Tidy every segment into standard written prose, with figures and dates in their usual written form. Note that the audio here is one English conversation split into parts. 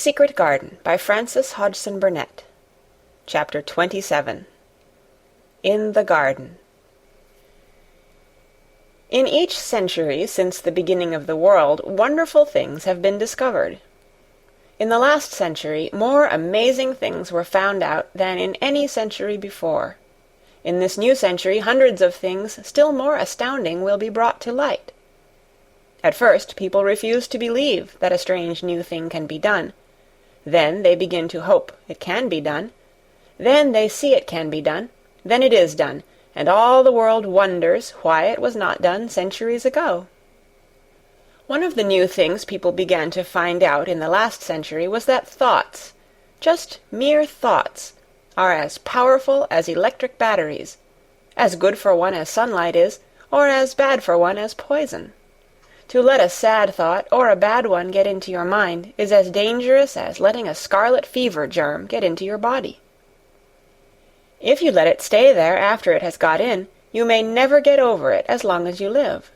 Secret Garden by Frances Hodgson Burnett. Chapter 27. In the Garden. In each century since the beginning of the world, wonderful things have been discovered. In the last century, more amazing things were found out than in any century before. In this new century, hundreds of things still more astounding will be brought to light. At first, people refuse to believe that a strange new thing can be done. Then they begin to hope it can be done. Then they see it can be done. Then it is done, and all the world wonders why it was not done centuries ago. One of the new things people began to find out in the last century was that thoughts, just mere thoughts, are as powerful as electric batteries, as good for one as sunlight is, or as bad for one as poison. To let a sad thought or a bad one get into your mind is as dangerous as letting a scarlet fever germ get into your body. If you let it stay there after it has got in, you may never get over it as long as you live.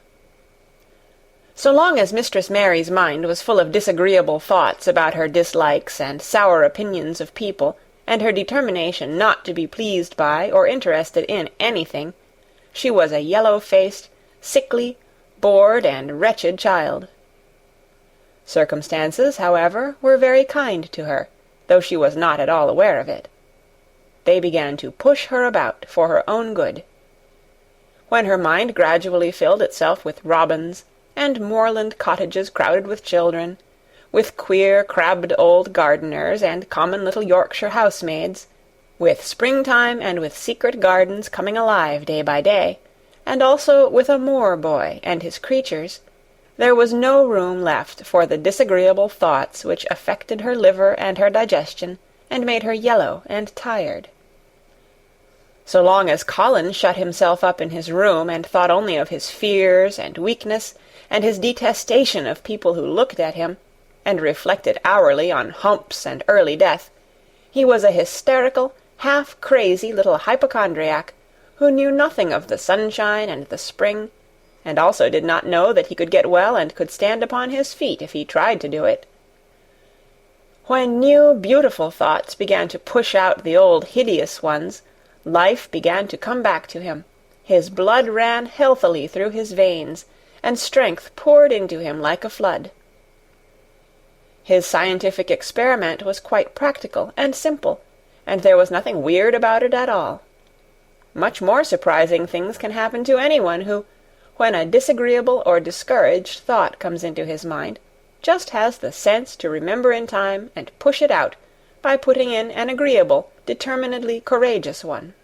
So long as Mistress Mary's mind was full of disagreeable thoughts about her dislikes and sour opinions of people, and her determination not to be pleased by or interested in anything, she was a yellow-faced, sickly, bored and wretched child. Circumstances, however, were very kind to her, though she was not at all aware of it. They began to push her about for her own good. When her mind gradually filled itself with robins, and moorland cottages crowded with children, with queer, crabbed old gardeners and common little Yorkshire housemaids, with springtime and with secret gardens coming alive day by day, and also with a moor boy and his creatures, there was no room left for the disagreeable thoughts which affected her liver and her digestion, and made her yellow and tired. So long as Colin shut himself up in his room and thought only of his fears and weakness, and his detestation of people who looked at him, and reflected hourly on humps and early death, he was a hysterical, half-crazy little hypochondriac, who knew nothing of the sunshine and the spring, and also did not know that he could get well and could stand upon his feet if he tried to do it. When new, beautiful thoughts began to push out the old hideous ones, life began to come back to him, his blood ran healthily through his veins, and strength poured into him like a flood. His scientific experiment was quite practical and simple, and there was nothing weird about it at all. Much more surprising things can happen to anyone who, when a disagreeable or discouraged thought comes into his mind, just has the sense to remember in time and push it out by putting in an agreeable, determinedly courageous one.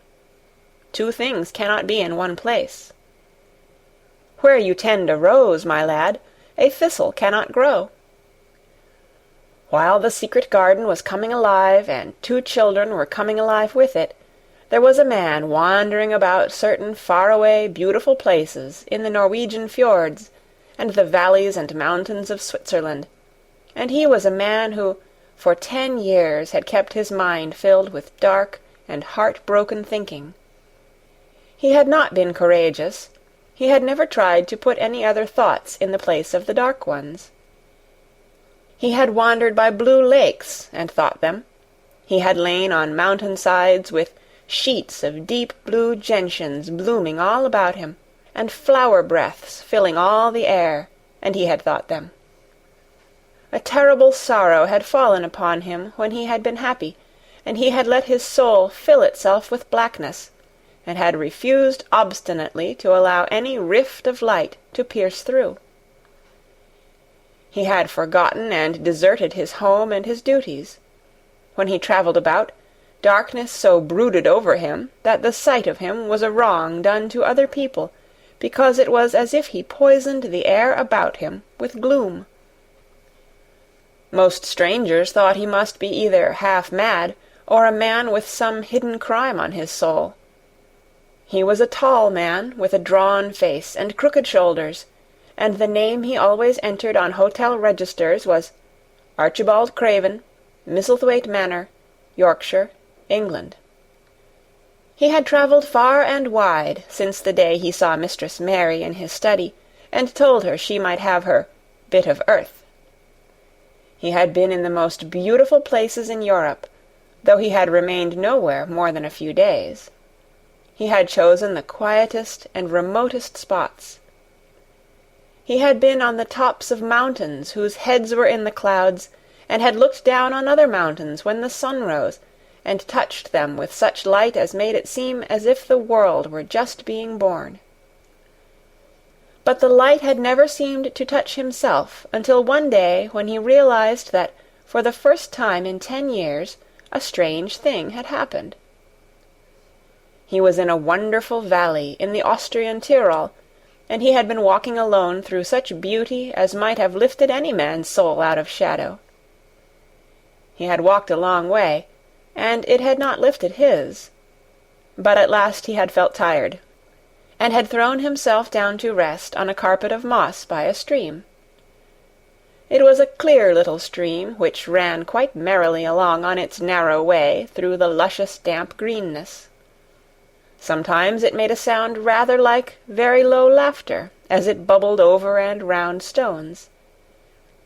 Two things cannot be in one place. Where you tend a rose, my lad, a thistle cannot grow. While the secret garden was coming alive, and two children were coming alive with it, there was a man wandering about certain far-away, beautiful places in the Norwegian fjords and the valleys and mountains of Switzerland, and he was a man who, for 10 years, had kept his mind filled with dark and heart-broken thinking. He had not been courageous. He had never tried to put any other thoughts in the place of the dark ones. He had wandered by blue lakes and thought them. He had lain on mountain-sides with sheets of deep blue gentians blooming all about him, and flower-breaths filling all the air, and he had thought them. A terrible sorrow had fallen upon him when he had been happy, and he had let his soul fill itself with blackness, and had refused obstinately to allow any rift of light to pierce through. He had forgotten and deserted his home and his duties. When he travelled about, darkness so brooded over him that the sight of him was a wrong done to other people, because it was as if he poisoned the air about him with gloom. Most strangers thought he must be either half-mad or a man with some hidden crime on his soul. He was a tall man with a drawn face and crooked shoulders, and the name he always entered on hotel registers was Archibald Craven, Misselthwaite Manor, Yorkshire, England. He had travelled far and wide since the day he saw Mistress Mary in his study, and told her she might have her bit of earth. He had been in the most beautiful places in Europe, though he had remained nowhere more than a few days. He had chosen the quietest and remotest spots. He had been on the tops of mountains whose heads were in the clouds, and had looked down on other mountains when the sun rose, and touched them with such light as made it seem as if the world were just being born. But the light had never seemed to touch himself until one day when he realized that for the first time in 10 years a strange thing had happened. He was in a wonderful valley in the Austrian Tyrol, and he had been walking alone through such beauty as might have lifted any man's soul out of shadow. He had walked a long way, and it had not lifted his. But at last he had felt tired, and had thrown himself down to rest on a carpet of moss by a stream. It was a clear little stream which ran quite merrily along on its narrow way through the luscious damp greenness. Sometimes it made a sound rather like very low laughter as it bubbled over and round stones.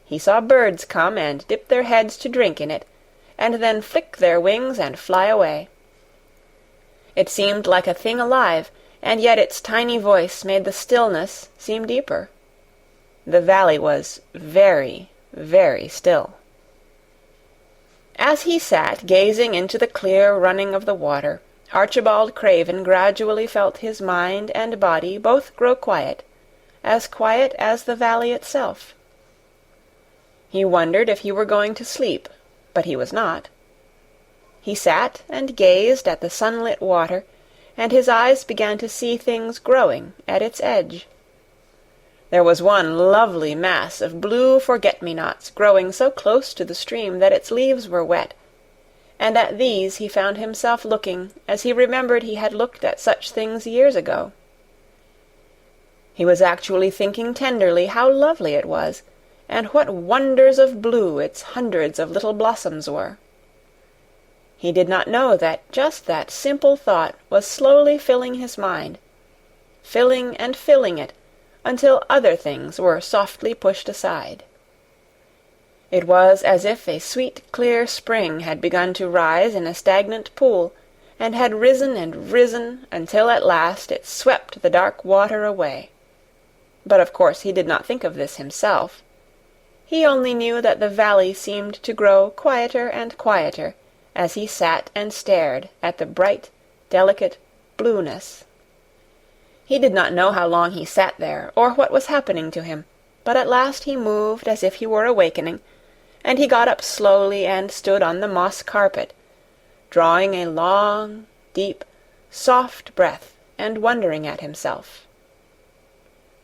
He saw birds come and dip their heads to drink in it, and then flick their wings and fly away. It seemed like a thing alive, and yet its tiny voice made the stillness seem deeper. The valley was very, very still. As he sat gazing into the clear running of the water, Archibald Craven gradually felt his mind and body both grow quiet as the valley itself. He wondered if he were going to sleep, but he was not. He sat and gazed at the sunlit water, and his eyes began to see things growing at its edge. There was one lovely mass of blue forget-me-nots growing so close to the stream that its leaves were wet, and at these he found himself looking as he remembered he had looked at such things years ago. He was actually thinking tenderly how lovely it was, and what wonders of blue its hundreds of little blossoms were. He did not know that just that simple thought was slowly filling his mind, filling and filling it, until other things were softly pushed aside. It was as if a sweet, clear spring had begun to rise in a stagnant pool, and had risen and risen until at last it swept the dark water away. But of course he did not think of this himself. He only knew that the valley seemed to grow quieter and quieter as he sat and stared at the bright, delicate blueness. He did not know how long he sat there, or what was happening to him, but at last he moved as if he were awakening, and he got up slowly and stood on the moss carpet, drawing a long, deep, soft breath and wondering at himself.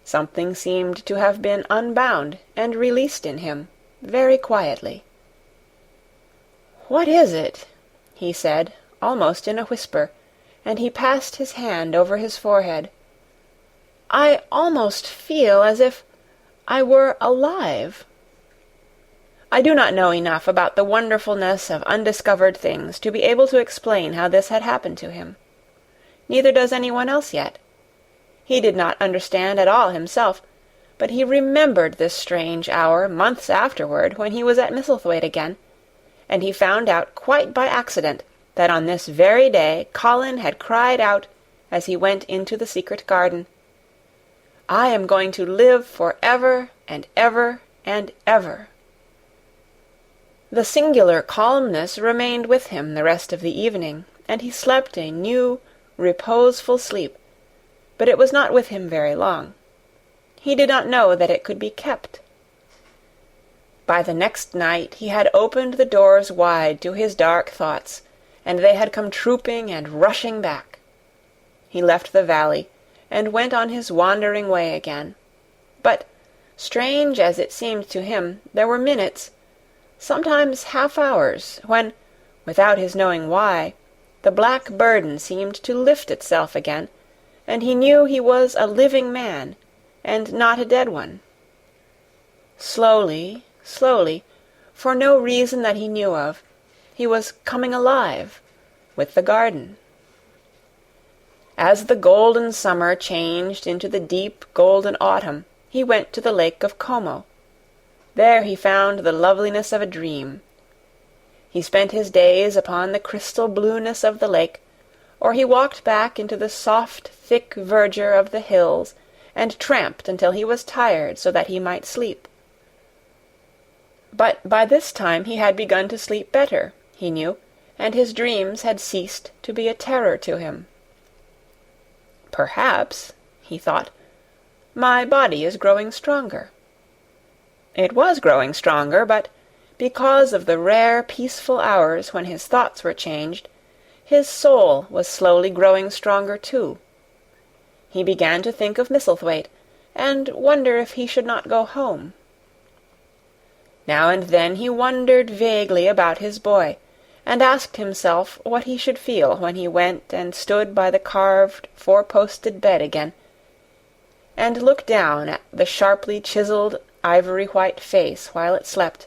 Something seemed to have been unbound and released in him, very quietly. "What is it?" he said, almost in a whisper, and he passed his hand over his forehead. "I almost feel as if I were alive." I do not know enough about the wonderfulness of undiscovered things to be able to explain how this had happened to him. Neither does anyone else yet. He did not understand at all himself, but he remembered this strange hour months afterward when he was at Misselthwaite again, and he found out quite by accident that on this very day Colin had cried out as he went into the secret garden, "I am going to live for ever and ever and ever." The singular calmness remained with him the rest of the evening, and he slept a new, reposeful sleep, but it was not with him very long. He did not know that it could be kept. By the next night he had opened the doors wide to his dark thoughts, and they had come trooping and rushing back. He left the valley, and went on his wandering way again. But, strange as it seemed to him, there were minutes, sometimes half-hours, when, without his knowing why, the black burden seemed to lift itself again, and he knew he was a living man, and not a dead one. Slowly, slowly, for no reason that he knew of, he was coming alive with the garden. As the golden summer changed into the deep golden autumn, he went to the Lake of Como. There he found the loveliness of a dream. He spent his days upon the crystal blueness of the lake, or he walked back into the soft, thick verdure of the hills and tramped until he was tired so that he might sleep. But by this time he had begun to sleep better, he knew, and his dreams had ceased to be a terror to him. Perhaps, he thought, my body is growing stronger. It was growing stronger, but because of the rare, peaceful hours when his thoughts were changed, his soul was slowly growing stronger too. He began to think of Misselthwaite, and wonder if he should not go home. Now and then he wondered vaguely about his boy, and asked himself what he should feel when he went and stood by the carved, four-posted bed again, and looked down at the sharply chiselled, ivory-white face while it slept,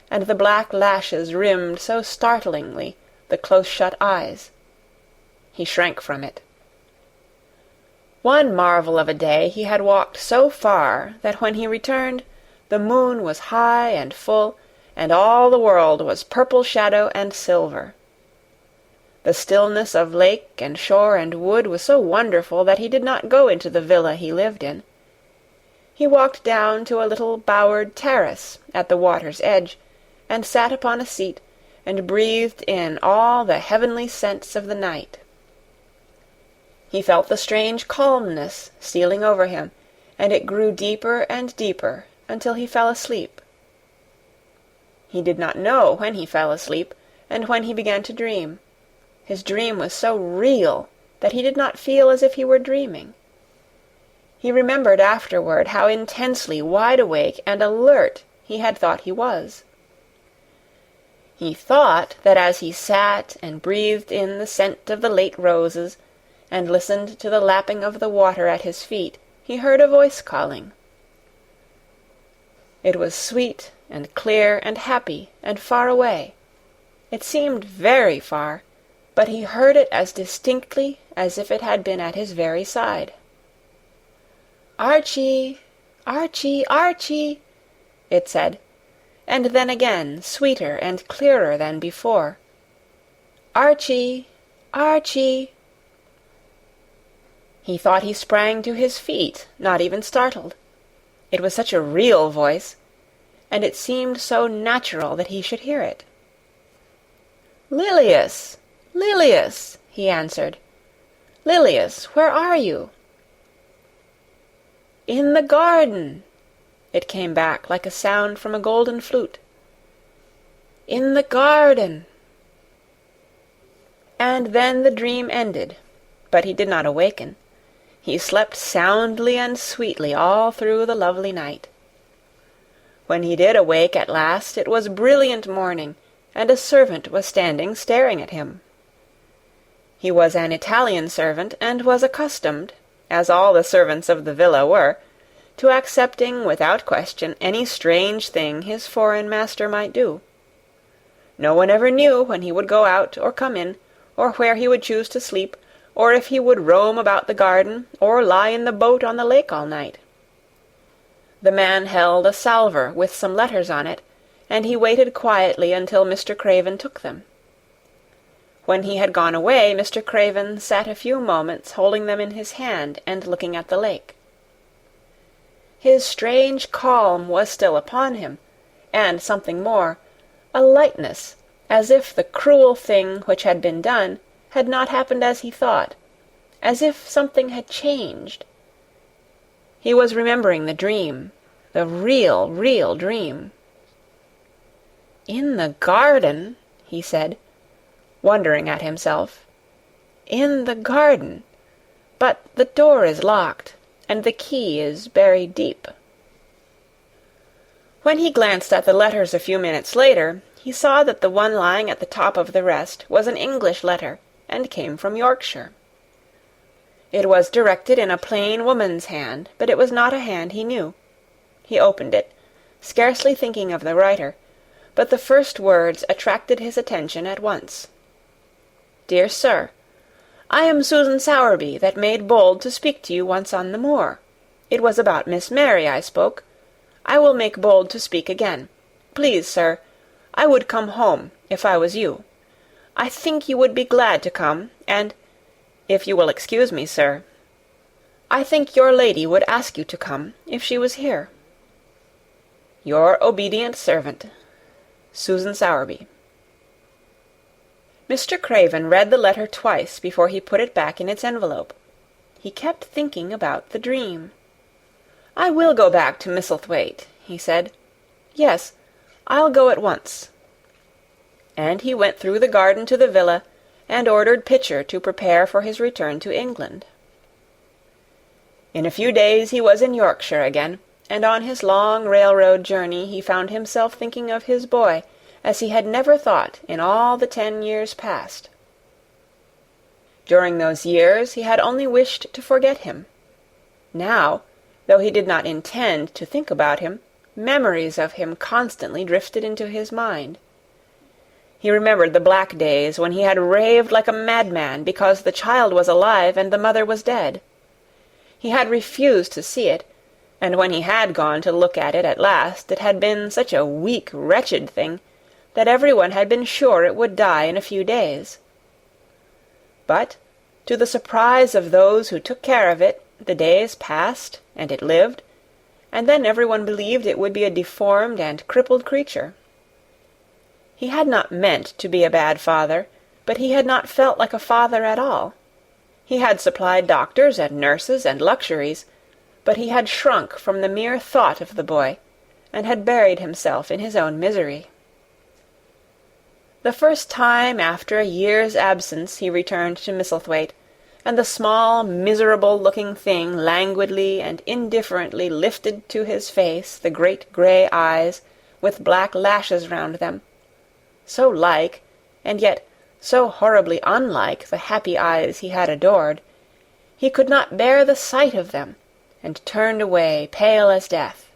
and the black lashes rimmed so startlingly the close-shut eyes. He shrank from it. One marvel of a day he had walked so far that when he returned, the moon was high and full, and all the world was purple shadow and silver. The stillness of lake and shore and wood was so wonderful that he did not go into the villa he lived in. He walked down to a little bowered terrace at the water's edge, and sat upon a seat, and breathed in all the heavenly scents of the night. He felt the strange calmness stealing over him, and it grew deeper and deeper until he fell asleep. He did not know when he fell asleep, and when he began to dream. His dream was so real that he did not feel as if he were dreaming. He remembered afterward how intensely wide awake and alert he had thought he was. He thought that as he sat and breathed in the scent of the late roses, and listened to the lapping of the water at his feet, he heard a voice calling. It was sweet and clear and happy and far away. It seemed very far, but he heard it as distinctly as if it had been at his very side. "Archie! Archie! Archie!" it said, and then again, sweeter and clearer than before. "Archie! Archie!" He thought he sprang to his feet, not even startled. It was such a real voice, and it seemed so natural that he should hear it. "Lilias! Lilias!" he answered. "Lilias, where are you?" "In the garden," it came back like a sound from a golden flute. "In the garden." And then the dream ended, but he did not awaken. He slept soundly and sweetly all through the lovely night. When he did awake at last, it was brilliant morning, and a servant was standing staring at him. He was an Italian servant, and was accustomed, as all the servants of the villa were, to accepting without question any strange thing his foreign master might do. No one ever knew when he would go out or come in, or where he would choose to sleep, or if he would roam about the garden, or lie in the boat on the lake all night. The man held a salver with some letters on it, and he waited quietly until Mr. Craven took them. When he had gone away, Mr. Craven sat a few moments holding them in his hand and looking at the lake. His strange calm was still upon him, and something more, a lightness, as if the cruel thing which had been done had not happened as he thought, as if something had changed. He was remembering the dream, the real, real dream. "In the garden," he said, wondering at himself. "In the garden. But the door is locked, and the key is buried deep." When he glanced at the letters a few minutes later, he saw that the one lying at the top of the rest was an English letter, and came from Yorkshire. It was directed in a plain woman's hand, but it was not a hand he knew. He opened it, scarcely thinking of the writer, but the first words attracted his attention at once. "Dear Sir, I am Susan Sowerby, that made bold to speak to you once on the moor. It was about Miss Mary I spoke. I will make bold to speak again. Please, sir, I would come home, if I was you. I think you would be glad to come, and, if you will excuse me, sir, I think your lady would ask you to come, if she was here. Your obedient servant, Susan Sowerby. Mr. Craven read the letter twice before he put it back in its envelope. He kept thinking about the dream. "I will go back to Misselthwaite," he said. "Yes, I'll go at once." And he went through the garden to the villa, and ordered Pitcher to prepare for his return to England. In a few days he was in Yorkshire again, and on his long railroad journey he found himself thinking of his boy as he had never thought in all the 10 years past. During those years he had only wished to forget him. Now, though he did not intend to think about him, memories of him constantly drifted into his mind. He remembered the black days when he had raved like a madman because the child was alive and the mother was dead. He had refused to see it, and when he had gone to look at it at last, it had been such a weak, wretched thing that everyone had been sure it would die in a few days. But, to the surprise of those who took care of it, the days passed, and it lived, and then everyone believed it would be a deformed and crippled creature. He had not meant to be a bad father, but he had not felt like a father at all. He had supplied doctors and nurses and luxuries, but he had shrunk from the mere thought of the boy, and had buried himself in his own misery. The first time after a year's absence he returned to Misselthwaite, and the small, miserable-looking thing languidly and indifferently lifted to his face the great grey eyes with black lashes round them, so like, and yet so horribly unlike the happy eyes he had adored, he could not bear the sight of them, and turned away pale as death.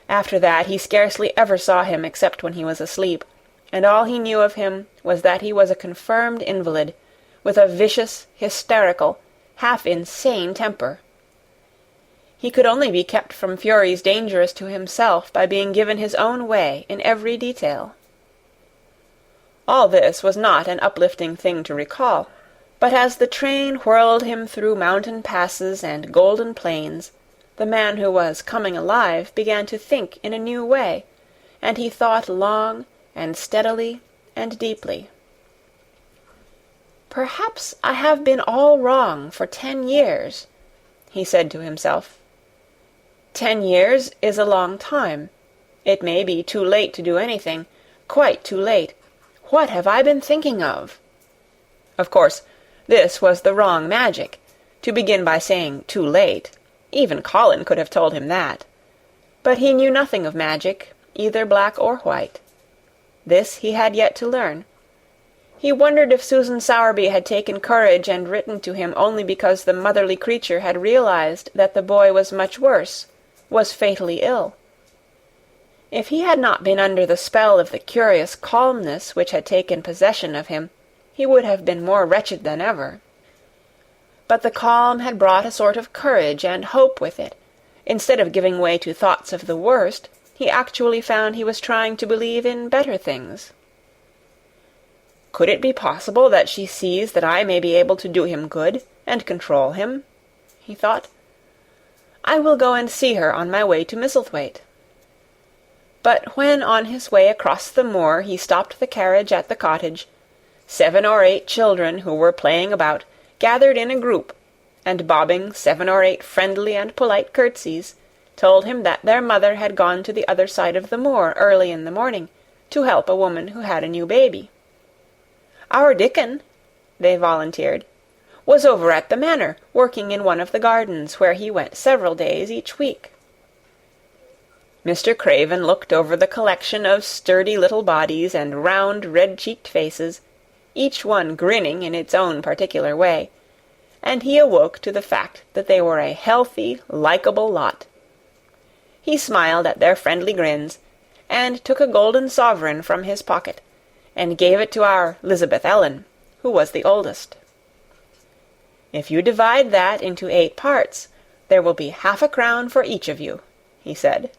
After that he scarcely ever saw him except when he was asleep, and all he knew of him was that he was a confirmed invalid, with a vicious, hysterical, half-insane temper. He could only be kept from furies dangerous to himself by being given his own way in every detail. All this was not an uplifting thing to recall, but as the train whirled him through mountain passes and golden plains, the man who was coming alive began to think in a new way, and he thought long and steadily and deeply. "Perhaps I have been all wrong for 10 years," he said to himself. 10 years is a long time. It may be too late to do anything, quite too late. What have I been thinking of? Of course, this was the wrong magic, to begin by saying too late. Even Colin could have told him that. But he knew nothing of magic, either black or white. This he had yet to learn. He wondered if Susan Sowerby had taken courage and written to him only because the motherly creature had realized that the boy was much worse, was fatally ill. If he had not been under the spell of the curious calmness which had taken possession of him, he would have been more wretched than ever. But the calm had brought a sort of courage and hope with it. Instead of giving way to thoughts of the worst, he actually found he was trying to believe in better things. Could it be possible that she sees that I may be able to do him good and control him? He thought. I will go and see her on my way to Misselthwaite. But when on his way across the moor he stopped the carriage at the cottage, 7 or 8 children who were playing about gathered in a group, and bobbing 7 or 8 friendly and polite curtsies, told him that their mother had gone to the other side of the moor early in the morning to help a woman who had a new baby. Our Dickon, they volunteered, was over at the manor, working in one of the gardens where he went several days each week. Mr. Craven looked over the collection of sturdy little bodies and round, red-cheeked faces, each one grinning in its own particular way, and he awoke to the fact that they were a healthy, likable lot. He smiled at their friendly grins, and took a golden sovereign from his pocket, and gave it to our Lisbeth Ellen, who was the oldest. If you divide that into 8 parts, there will be half a crown for each of you, he said.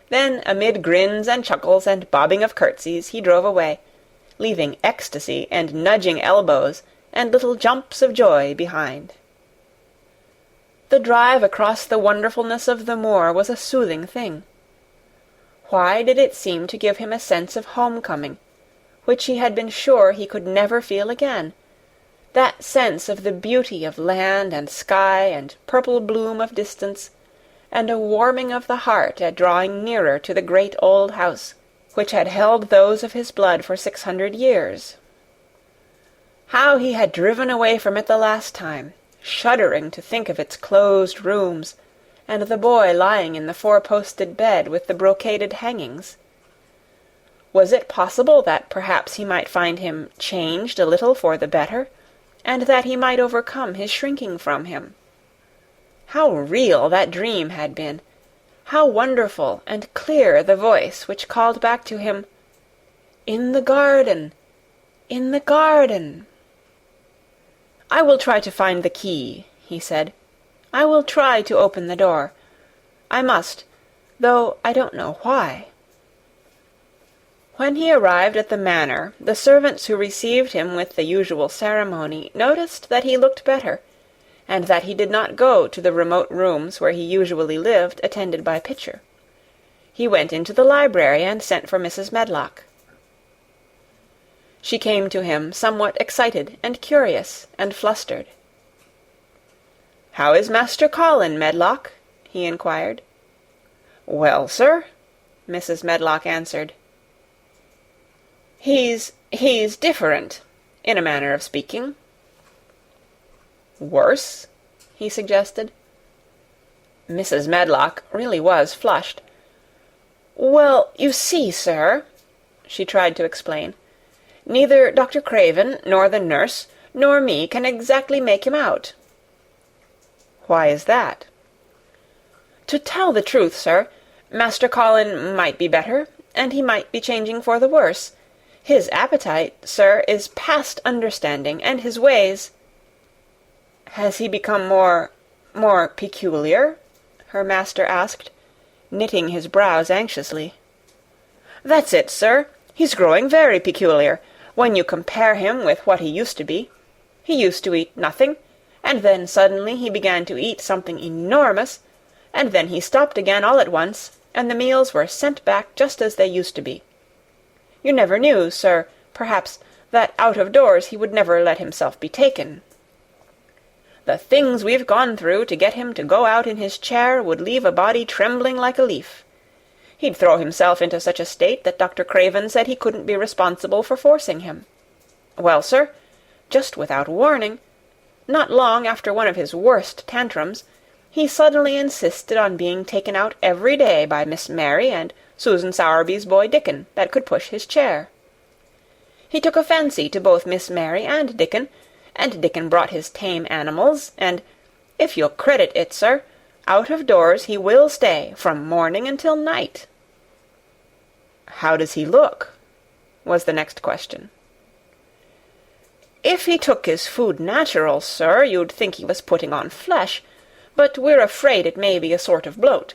Then, amid grins and chuckles and bobbing of curtsies, he drove away, leaving ecstasy and nudging elbows and little jumps of joy behind. The drive across the wonderfulness of the moor was a soothing thing. Why did it seem to give him a sense of home-coming, which he had been sure he could never feel again, that sense of the beauty of land and sky and purple bloom of distance, and a warming of the heart at drawing nearer to the great old house, which had held those of his blood for 600 years. How he had driven away from it the last time, shuddering to think of its closed rooms, and the boy lying in the four-posted bed with the brocaded hangings. Was it possible that perhaps he might find him changed a little for the better, and that he might overcome his shrinking from him? How real that dream had been! How wonderful and clear the voice which called back to him, "In the garden! In the garden!" "I will try to find the key," he said. "I will try to open the door. I must, though I don't know why." When he arrived at the manor, the servants who received him with the usual ceremony noticed that he looked better, and that he did not go to the remote rooms where he usually lived, attended by Pitcher. He went into the library and sent for Mrs. Medlock. She came to him somewhat excited and curious and flustered. "How is Master Colin, Medlock?" he inquired. "Well, sir," Mrs. Medlock answered. He's different, in a manner of speaking." "Worse?" he suggested. Mrs. Medlock really was flushed. "Well, you see, sir," she tried to explain, "neither Dr. Craven, nor the nurse, nor me can exactly make him out." "Why is that?" "To tell the truth, sir, Master Colin might be better, and he might be changing for the worse. His appetite, sir, is past understanding, and his ways—" "Has he become more peculiar?" her master asked, knitting his brows anxiously. "That's it, sir. He's growing very peculiar, when you compare him with what he used to be. He used to eat nothing, and then suddenly he began to eat something enormous, and then he stopped again all at once, and the meals were sent back just as they used to be. You never knew, sir, perhaps, that out of doors he would never let himself be taken. The things we've gone through to get him to go out in his chair would leave a body trembling like a leaf. He'd throw himself into such a state that Dr. Craven said he couldn't be responsible for forcing him. Well, sir, just without warning, not long after one of his worst tantrums, he suddenly insisted on being taken out every day by Miss Mary and Susan Sowerby's boy Dickon, that could push his chair. He took a fancy to both Miss Mary and Dickon brought his tame animals, and, if you'll credit it, sir, out of doors he will stay from morning until night." "How does he look?" was the next question. "If he took his food natural, sir, you'd think he was putting on flesh, but we're afraid it may be a sort of bloat.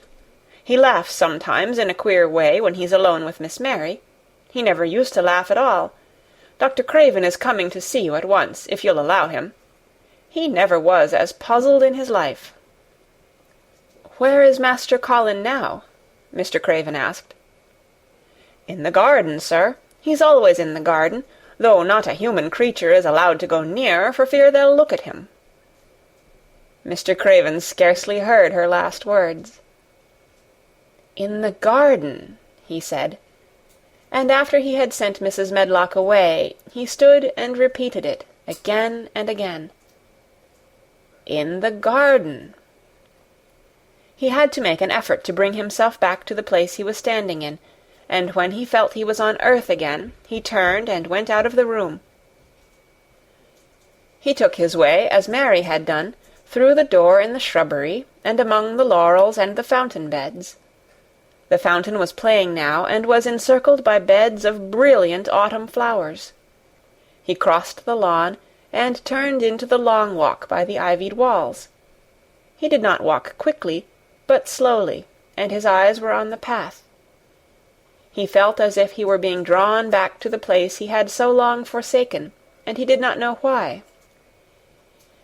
He laughs sometimes in a queer way when he's alone with Miss Mary. He never used to laugh at all. Dr. Craven is coming to see you at once, if you'll allow him. He never was as puzzled in his life." "Where is Master Colin now?" Mr. Craven asked. "In the garden, sir. He's always in the garden, though not a human creature is allowed to go near for fear they'll look at him." Mr. Craven scarcely heard her last words. "In the garden," he said, and after he had sent Mrs. Medlock away, he stood and repeated it again and again. "In the garden." He had to make an effort to bring himself back to the place he was standing in, and when he felt he was on earth again, he turned and went out of the room. He took his way, as Mary had done, through the door in the shrubbery, and among the laurels and the fountain beds. The fountain was playing now, and was encircled by beds of brilliant autumn flowers. He crossed the lawn, and turned into the long walk by the ivied walls. He did not walk quickly, but slowly, and his eyes were on the path. He felt as if he were being drawn back to the place he had so long forsaken, and he did not know why.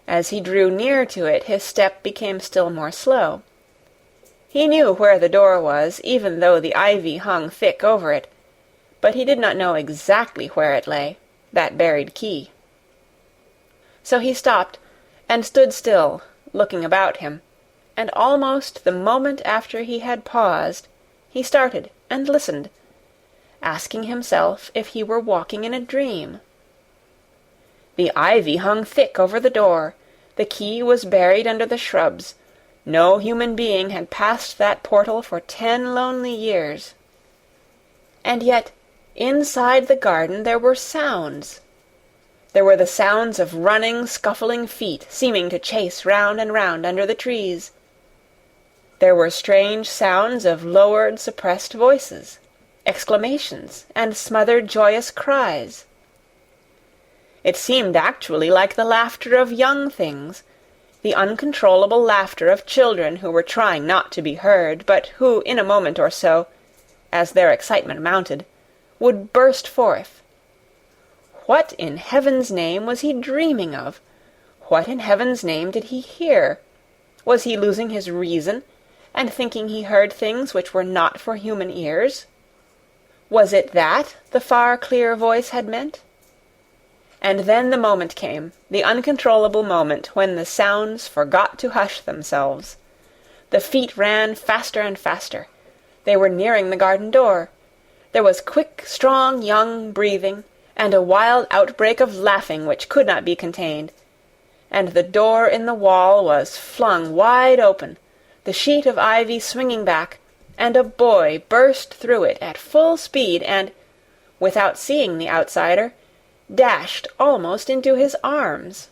As he drew near to it, his step became still more slow. He knew where the door was, even though the ivy hung thick over it, but he did not know exactly where it lay, that buried key. So he stopped, and stood still, looking about him, and almost the moment after he had paused, he started and listened, asking himself if he were walking in a dream. The ivy hung thick over the door. The key was buried under the shrubs. No human being had passed that portal for 10 lonely years. And yet, inside the garden there were sounds. There were the sounds of running, scuffling feet, seeming to chase round and round under the trees. There were strange sounds of lowered, suppressed voices, exclamations, and smothered joyous cries. It seemed actually like the laughter of young things, the uncontrollable laughter of children who were trying not to be heard, but who, in a moment or so, as their excitement mounted, would burst forth. What in heaven's name was he dreaming of? What in heaven's name did he hear? Was he losing his reason, and thinking he heard things which were not for human ears? Was it that the far, clear voice had meant? And then the moment came, the uncontrollable moment when the sounds forgot to hush themselves. The feet ran faster and faster. They were nearing the garden door. There was quick, strong, young breathing, and a wild outbreak of laughing which could not be contained. And the door in the wall was flung wide open, the sheet of ivy swinging back, and a boy burst through it at full speed and, without seeing the outsider, dashed almost into his arms.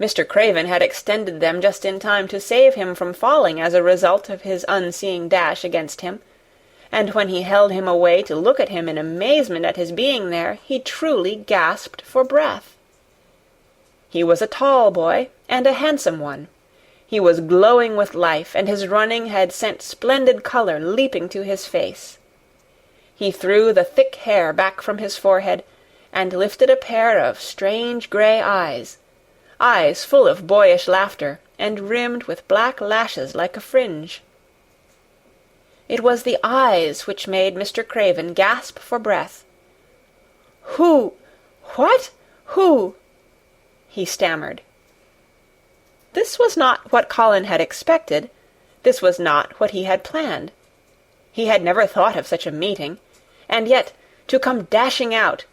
Mr. Craven had extended them just in time to save him from falling as a result of his unseeing dash against him, and when he held him away to look at him in amazement at his being there, he truly gasped for breath. He was a tall boy, and a handsome one. He was glowing with life, and his running had sent splendid colour leaping to his face. He threw the thick hair back from his forehead, and lifted a pair of strange grey eyes full of boyish laughter, and rimmed with black lashes like a fringe. It was the eyes which made Mr. Craven gasp for breath. "Who? What? Who?" he stammered. This was not what Colin had expected. This was not what he had planned. He had never thought of such a meeting, and yet to come dashing out,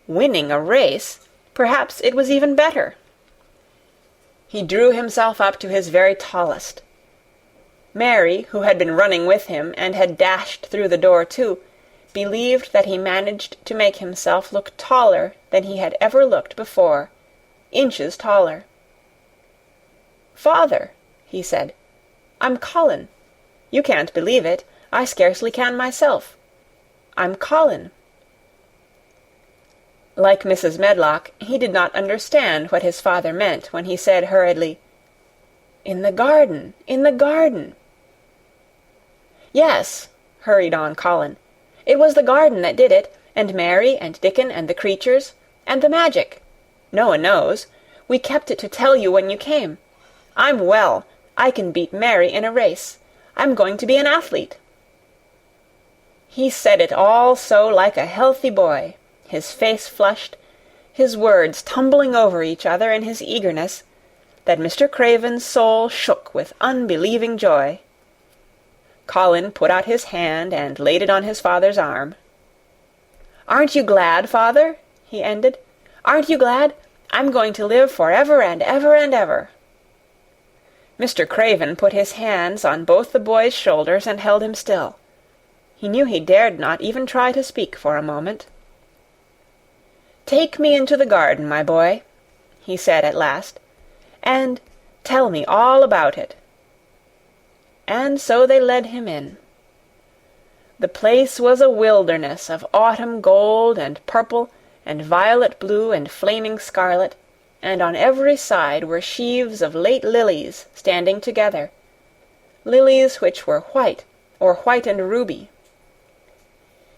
winning a race, perhaps it was even better. He drew himself up to his very tallest. Mary, who had been running with him and had dashed through the door too, believed that he managed to make himself look taller than he had ever looked before, inches taller. "Father," he said, "I'm Colin. You can't believe it. I scarcely can myself. I'm Colin." Like Mrs. Medlock, he did not understand what his father meant when he said hurriedly, "In the garden, in the garden." "Yes," hurried on Colin, "it was the garden that did it, and Mary and Dickon and the creatures, and the magic. No one knows. We kept it to tell you when you came. I'm well. I can beat Mary in a race. I'm going to be an athlete." He said it all so like a healthy boy, his face flushed, his words tumbling over each other in his eagerness, that Mr. Craven's soul shook with unbelieving joy. Colin put out his hand and laid it on his father's arm. "Aren't you glad, father?" he ended. "Aren't you glad? I'm going to live for ever and ever and ever." Mr. Craven put his hands on both the boy's shoulders and held him still. He knew he dared not even try to speak for a moment. "Take me into the garden, my boy," he said at last, "and tell me all about it." And so they led him in. The place was a wilderness of autumn gold and purple and violet blue and flaming scarlet, and on every side were sheaves of late lilies standing together. lilies which were white, or white and ruby.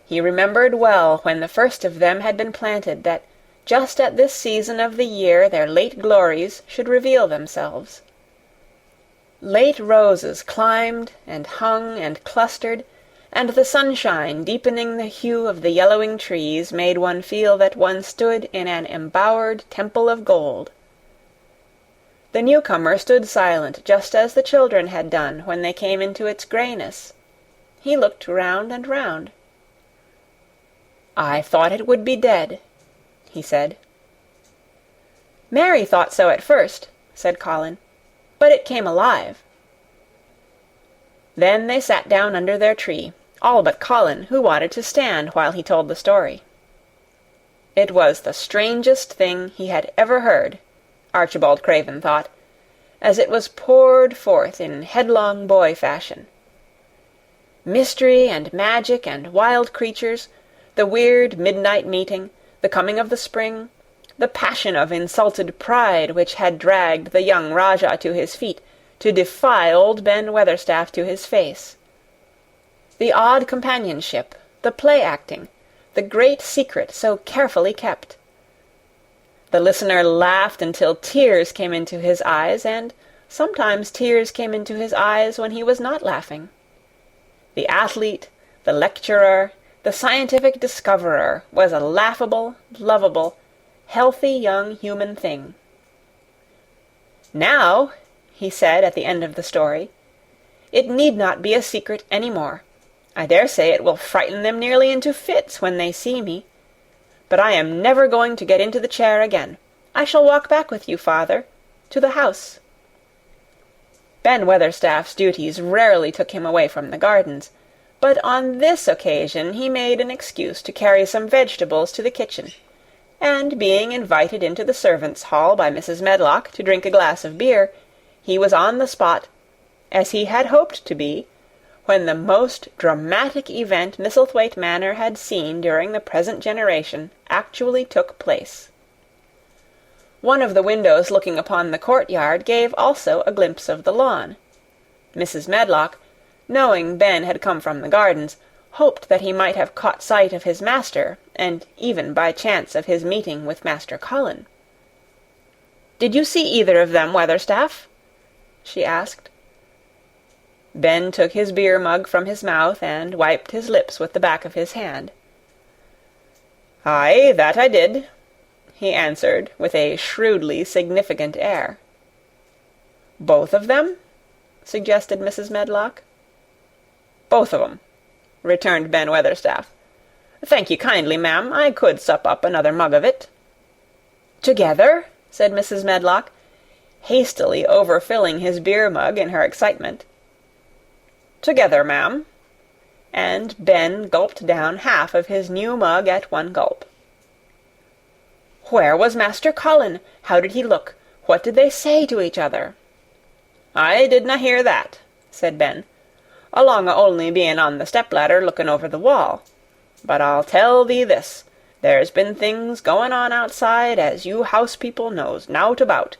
He remembered well when the first of them had been planted that just at this season of the year their late glories should reveal themselves. Late roses climbed and hung and clustered, and the sunshine deepening the hue of the yellowing trees made one feel that one stood in an embowered temple of gold. The newcomer stood silent just as the children had done when they came into its greyness. He looked round and round. "I thought it would be dead," he said. "Mary thought so at first," said Colin, "but it came alive." Then they sat down under their tree, all but Colin, who wanted to stand while he told the story. It was the strangest thing he had ever heard, Archibald Craven thought, as it was poured forth in headlong boy fashion. Mystery and magic and wild creatures, the weird midnight meeting, the coming of the spring, the passion of insulted pride which had dragged the young Rajah to his feet to defy old Ben Weatherstaff to his face. The odd companionship, the play-acting, the great secret so carefully kept. The listener laughed until tears came into his eyes, and sometimes tears came into his eyes when he was not laughing. The athlete, the lecturer, the scientific discoverer was a laughable, lovable, healthy young human thing. "Now," he said at the end of the story, "it need not be a secret any more. I dare say it will frighten them nearly into fits when they see me. But I am never going to get into the chair again. I shall walk back with you, father, to the house." Ben Weatherstaff's duties rarely took him away from the gardens, but on this occasion he made an excuse to carry some vegetables to the kitchen, and being invited into the servants' hall by Mrs. Medlock to drink a glass of beer, he was on the spot, as he had hoped to be, when the most dramatic event Misselthwaite Manor had seen during the present generation actually took place. One of the windows looking upon the courtyard gave also a glimpse of the lawn. Mrs. Medlock, knowing Ben had come from the gardens, hoped that he might have caught sight of his master, and even by chance of his meeting with Master Colin. "Did you see either of them, Weatherstaff?" she asked. Ben took his beer-mug from his mouth and wiped his lips with the back of his hand. "Aye, that I did," he answered with a shrewdly significant air. "Both of them?" suggested Mrs. Medlock. "Both of 'em," returned Ben Weatherstaff. "Thank you kindly, ma'am. I could sup up another mug of it." "Together?" said Mrs. Medlock, hastily overfilling his beer-mug in her excitement. "Together, ma'am." And Ben gulped down half of his new mug at one gulp. "Where was Master Colin? How did he look? What did they say to each other?" "I didna hear that," said Ben, "along o' only being on the step-ladder looking over the wall. But I'll tell thee this, there's been things going on outside as you house-people knows nowt about,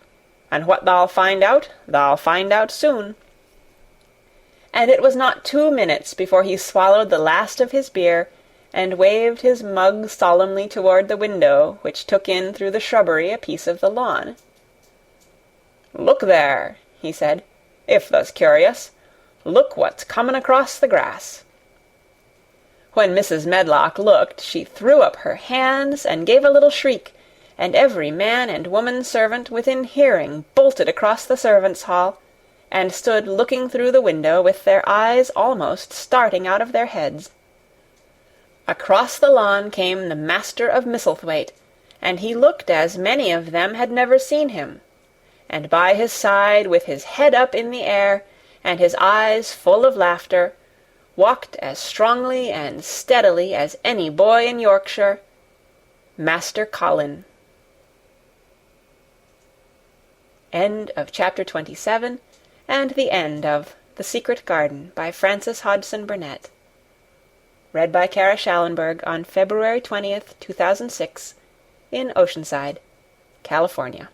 and what thou'll find out soon." And it was not 2 minutes before he swallowed the last of his beer, and waved his mug solemnly toward the window which took in through the shrubbery a piece of the lawn. "Look there," he said, "if thou's curious. Look what's comin' across the grass." When Mrs. Medlock looked, she threw up her hands and gave a little shriek, and every man and woman servant within hearing bolted across the servants' hall, and stood looking through the window with their eyes almost starting out of their heads. Across the lawn came the master of Misselthwaite, and he looked as many of them had never seen him, and by his side, with his head up in the air, and his eyes full of laughter, walked as strongly and steadily as any boy in Yorkshire, Master Colin. End of chapter 27, and the end of The Secret Garden by Frances Hodgson Burnett. Read by Kara Schallenberg on February 20th, 2006, in Oceanside, California.